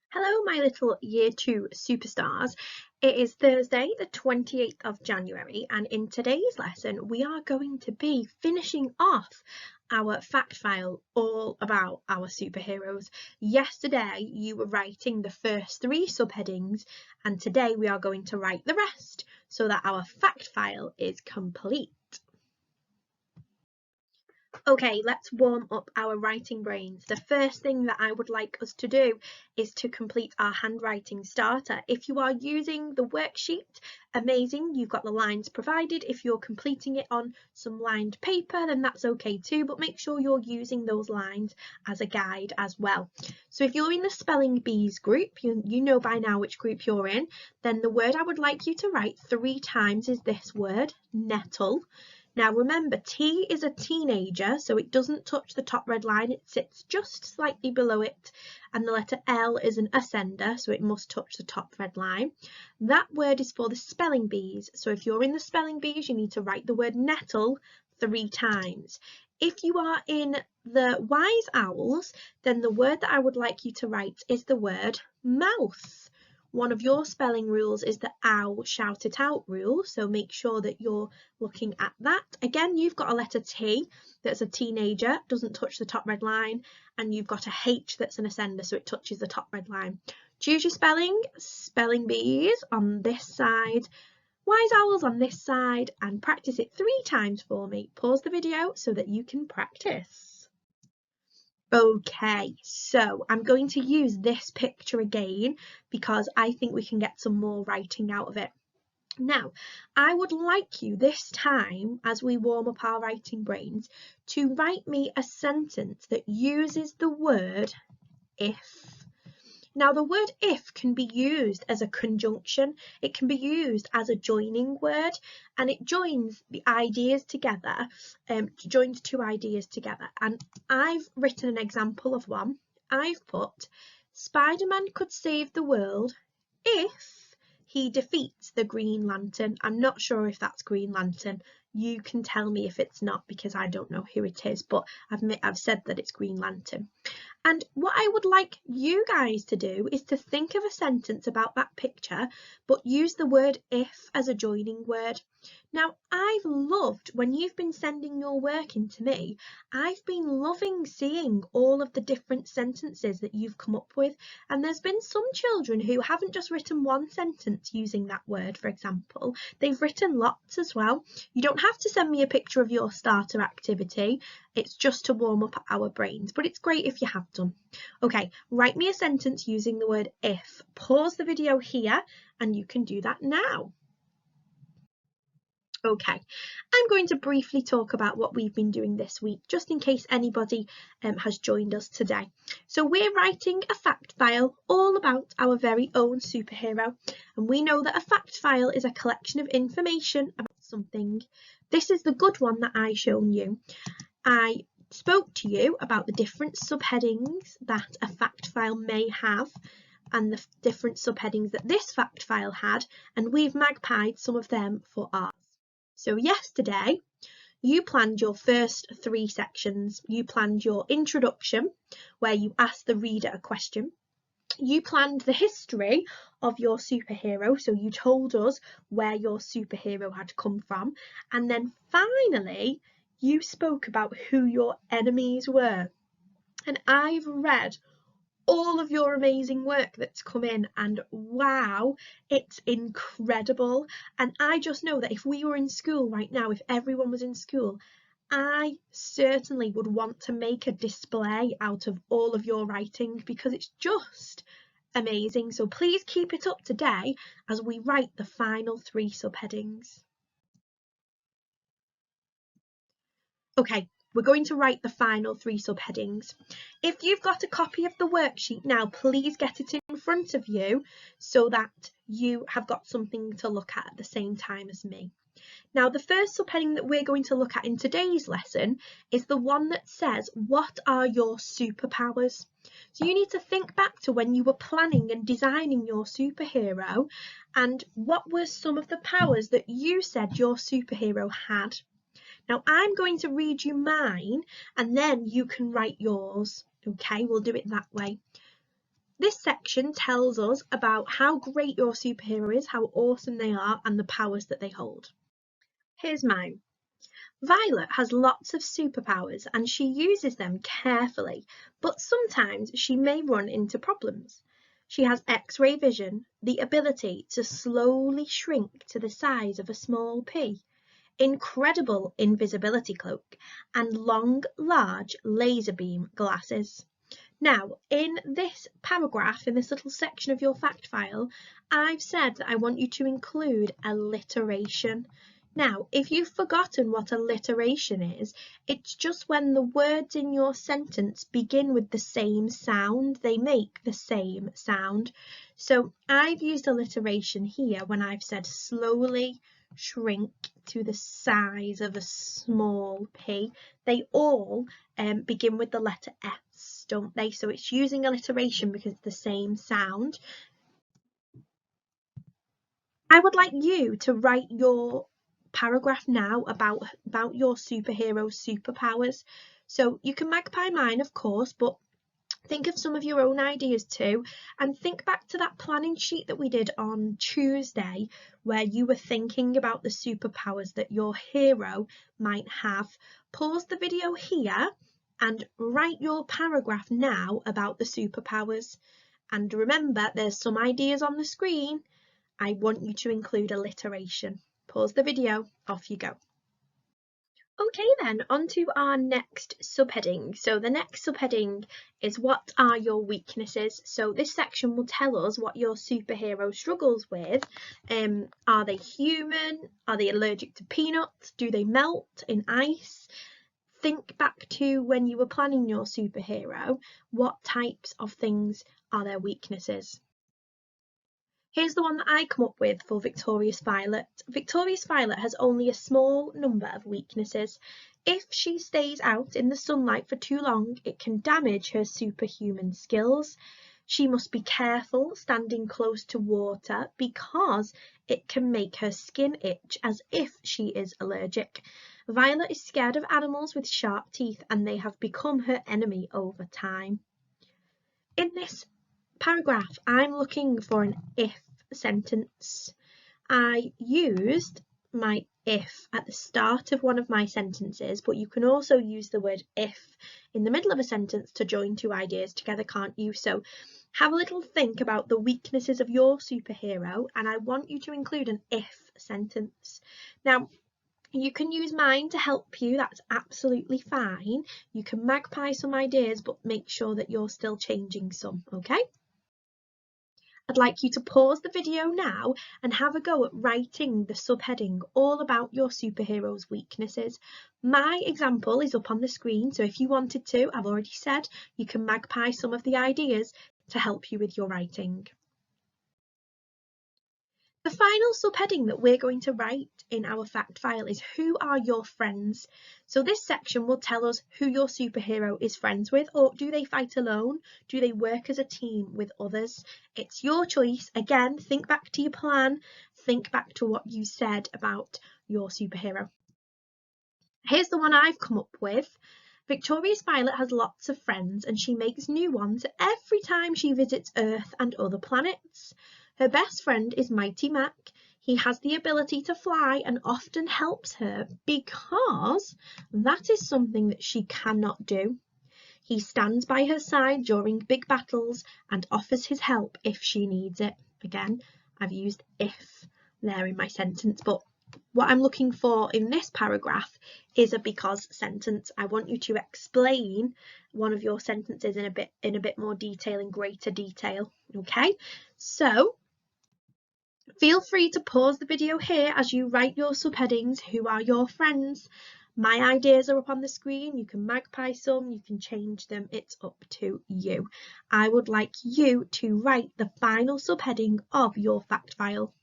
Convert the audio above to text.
Hello, my little Year 2 superstars. It is Thursday, the 28th of January, and in today's lesson, we are going to be finishing off our fact file all about our superheroes. Yesterday, you were writing the first 3 subheadings, and today we are going to write the rest so that our fact file is complete. Okay, let's warm up our writing brains. The first thing that I would like us to do is to complete our handwriting starter. If you are using the worksheet, amazing, you've got the lines provided. If you're completing it on some lined paper, then that's okay too, but make sure you're using those lines as a guide as well. So if you're in the spelling bees group, you know by now which group you're in, then the word I would like you to write 3 times is this word, nettle. Now remember, T is a teenager, so it doesn't touch the top red line, it sits just slightly below it, and the letter L is an ascender, so it must touch the top red line. That word is for the spelling bees, so if you're in the spelling bees, you need to write the word nettle 3 times. If you are in the wise owls, then the word that I would like you to write is the word mouth. One of your spelling rules is the ow shout it out rule, so make sure that you're looking at that. Again, you've got a letter T that's a teenager, doesn't touch the top red line, and you've got a H that's an ascender, so it touches the top red line. Choose your spelling bees on this side, wise owls on this side, and practice it 3 times for me. Pause the video so that you can practice. Okay, so I'm going to use this picture again because I think we can get some more writing out of it. Now, I would like you this time, as we warm up our writing brains, to write me a sentence that uses the word if. Now, the word if can be used as a conjunction, it can be used as a joining word, and it joins the ideas together, joins 2 ideas together. And I've written an example of one. I've put, Spider-Man could save the world if he defeats the Green Lantern. I'm not sure if that's Green Lantern. You can tell me if it's not because I don't know who it is, but I've said that it's Green Lantern. And what I would like you guys to do is to think of a sentence about that picture, but use the word if as a joining word. Now, I've loved, when you've been sending your work in to me, I've been loving seeing all of the different sentences that you've come up with. And there's been some children who haven't just written one sentence using that word, for example. They've written lots as well. You don't have to send me a picture of your starter activity. It's just to warm up our brains, but it's great if you have done. Okay, write me a sentence using the word if. Pause the video here and you can do that now. Okay, I'm going to briefly talk about what we've been doing this week, just in case anybody has joined us today. So we're writing a fact file all about our very own superhero, and we know that a fact file is a collection of information about something. This is the good one that I've shown you. I spoke to you about the different subheadings that a fact file may have and the different subheadings that this fact file had, and we've magpied some of them for ours. So yesterday, you planned your first 3 sections. You planned your introduction, where you asked the reader a question. You planned the history of your superhero, so you told us where your superhero had come from. And then finally, you spoke about who your enemies were. And I've read all of your amazing work that's come in, and wow, it's incredible. And I just know that if we were in school right now, if everyone was in school, I certainly would want to make a display out of all of your writing because it's just amazing. So please keep it up today as we write the final 3 subheadings. Okay, we're going to write the final 3 subheadings. If you've got a copy of the worksheet now, please get it in front of you so that you have got something to look at the same time as me. Now, the first subheading that we're going to look at in today's lesson is the one that says, what are your superpowers? So you need to think back to when you were planning and designing your superhero, and what were some of the powers that you said your superhero had? Now, I'm going to read you mine and then you can write yours. Okay, we'll do it that way. This section tells us about how great your superhero is, how awesome they are, and the powers that they hold. Here's mine. Violet has lots of superpowers and she uses them carefully, but sometimes she may run into problems. She has X-ray vision, the ability to slowly shrink to the size of a small pea, incredible invisibility cloak, and long, large laser beam glasses. Now, in this paragraph, in this little section of your fact file, I've said that I want you to include alliteration. Now, if you've forgotten what alliteration is, it's just when the words in your sentence begin with the same sound, they make the same sound. So I've used alliteration here when I've said slowly shrink to the size of a small pea. They all begin with the letter S, don't they? So it's using alliteration because it's the same sound. I would like you to write your paragraph now about your superhero's superpowers. So you can magpie mine, of course, but think of some of your own ideas too, and think back to that planning sheet that we did on Tuesday where you were thinking about the superpowers that your hero might have. Pause the video here and write your paragraph now about the superpowers. And remember, there's some ideas on the screen. I want you to include alliteration. Pause the video, off you go. Okay then, on to our next subheading. So the next subheading is what are your weaknesses? So this section will tell us what your superhero struggles with. Are they human? Are they allergic to peanuts? Do they melt in ice? Think back to when you were planning your superhero. What types of things are their weaknesses? Here's the one that I come up with for Victorious Violet. Victorious Violet has only a small number of weaknesses. If she stays out in the sunlight for too long, it can damage her superhuman skills. She must be careful standing close to water because it can make her skin itch as if she is allergic. Violet is scared of animals with sharp teeth and they have become her enemy over time. In this paragraph, I'm looking for an if sentence. I used my if at the start of one of my sentences, but you can also use the word if in the middle of a sentence to join two ideas together, can't you? So have a little think about the weaknesses of your superhero, and I want you to include an if sentence. Now, you can use mine to help you, that's absolutely fine. You can magpie some ideas, but make sure that you're still changing some, okay? I'd like you to pause the video now and have a go at writing the subheading all about your superhero's weaknesses. My example is up on the screen, so if you wanted to, I've already said, you can magpie some of the ideas to help you with your writing. The final subheading that we're going to write in our fact file is who are your friends? So this section will tell us who your superhero is friends with, or do they fight alone? Do they work as a team with others? It's your choice. Again, think back to your plan, think back to what you said about your superhero. Here's the one I've come up with. Victorious Violet has lots of friends and she makes new ones every time she visits Earth and other planets. Her best friend is Mighty Mac. He has the ability to fly and often helps her because that is something that she cannot do. He stands by her side during big battles and offers his help if she needs it. Again, I've used if there in my sentence, but what I'm looking for in this paragraph is a because sentence. I want you to explain one of your sentences in a bit more detail, in greater detail. Okay, so feel free to pause the video here as you write your subheadings. Who are your friends? My ideas are up on the screen. You can magpie some, you can change them. It's up to you. I would like you to write the final subheading of your fact file.